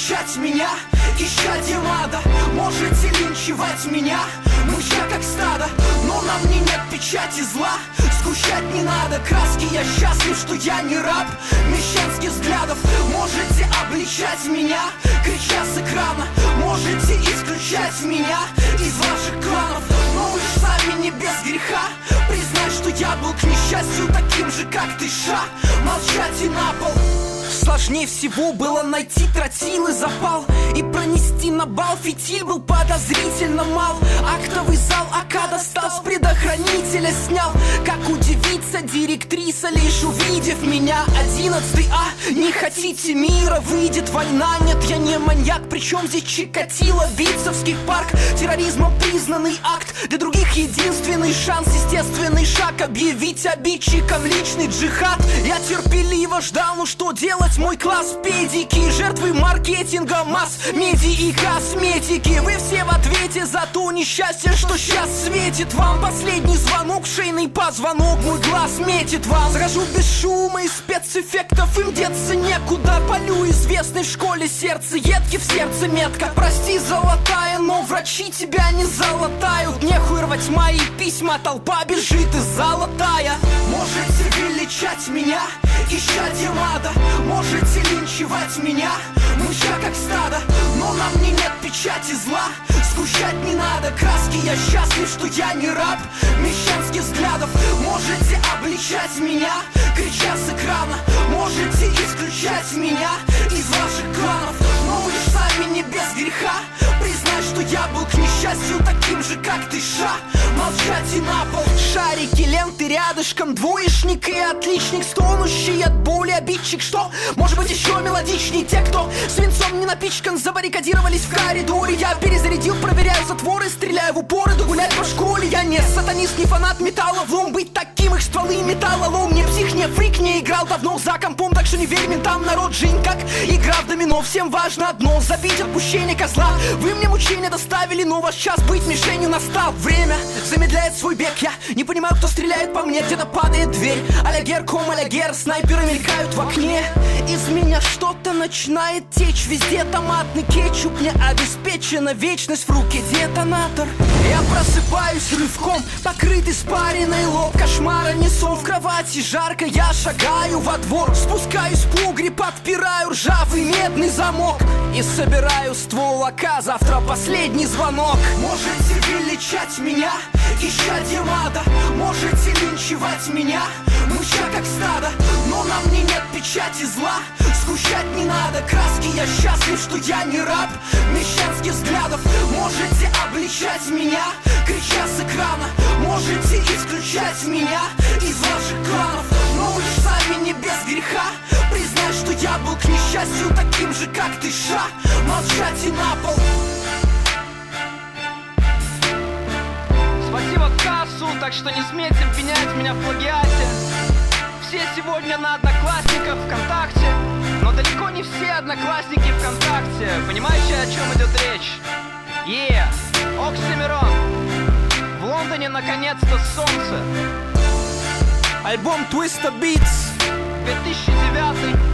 обличать меня, исчадьем ада. Можете линчевать меня, мыча как стадо, но на мне нет печати зла. Сгущать не надо краски, я счастлив, что я не раб мещанских взглядов. Можете обличать меня, крича с экрана, можете исключать меня из ваших кланов, но вы ж сами не без греха. Признай, что я был к несчастью таким же, как ты, ша. Молчать и на пол. Сложнее всего было найти тротил и запал и пронести на бал. Фитиль был подозрительно мал. Актовый зал АК достал, с предохранителя снял. Как удивится директриса, лишь увидев меня. 11 А, не хотите мира, выйдет война. Нет, я не маньяк, причем здесь Чикатило. Битцевский парк, терроризмом признанный акт. Для других единственный шанс, естественный шаг. Объявить обидчикам личный джихад. Я терпеливо ждал, ну что делать? Мой класс педики, жертвы маркетинга, масс, медиа и косметики. Вы все в ответе за то несчастье, что сейчас светит вам. Последний звонок, шейный позвонок, мой глаз метит вам. Захожу без шума и спецэффектов, им деться некуда. Полю известный в школе сердце, едки в сердце метка. Прости, золотая, но врачи тебя не залатают. Нехуй рвать мои письма, толпа бежит из золотая. Можете величать меня, исчадьем ада. Можете линчевать меня, мыча как стадо, но на мне нет печати зла. Сгущать не надо краски, я счастлив, что я не раб мещанских взглядов. Можете обличать меня, крича с экрана, можете исключать меня из ваших кланов, но вы ж сами не без греха. Признай, что я был к несчастью таким же, как ты, ша. Молчать и на пол. Шарики, ленты рядышком, двоечник и отличник, стонущий от боли обидчик. Что может быть еще мелодичней? Те, кто свинцом не напичкан, забаррикадировались в коридоре. Я перезарядил, проверяю затворы, стреляю в упор, иду гулять по школе. Я не сатанист, не фанат металлолом. Быть таким их стволы металлолом. Не псих, не фрик, не играл давно за компом, так что не верь ментам. Народ, жизнь как игра в домино. Всем важно одно — забить отпущение козла. Вы мне мучения доставили, но ваш час быть мишенью настал. Время замедляет свой бег. Я не понимаю, кто стреляет по мне. Где-то падает дверь. Алягер, ком, алягер. Снайперы мелькают в окне. Из меня что-то начинает течь. Везде томатный кетчуп. Мне обеспечена вечность в руке детонатор. Я просыпаюсь рывком, покрыт испаренный лоб. Кошмара не сон, в кровати жарко. Я шагаю во двор, спускаюсь в погреб, подпираю ржавый медный замок и собираю ствол АК. Завтра последний звонок. Можете величать меня, исчадьем ада. Можете линчевать меня, мыча как стадо, но на мне нет печати зла. Сгущать не надо краски, я счастлив, что я не раб мещанских взглядов. Можете обличать меня, крича с экрана, можете исключать меня из ваших кланов, но вы ж сами не без греха. Признай, что я был к несчастью таким же, как ты, ша. Молчать и на пол. Спасибо кассу, так что не смейте обвинять меня в плагиате. Все сегодня на Одноклассниках, ВКонтакте, но далеко не все одноклассники ВКонтакте. Понимаете, о чем идет речь? Оксимирон. В Лондоне наконец-то солнце. Альбом Twista Beats 2009.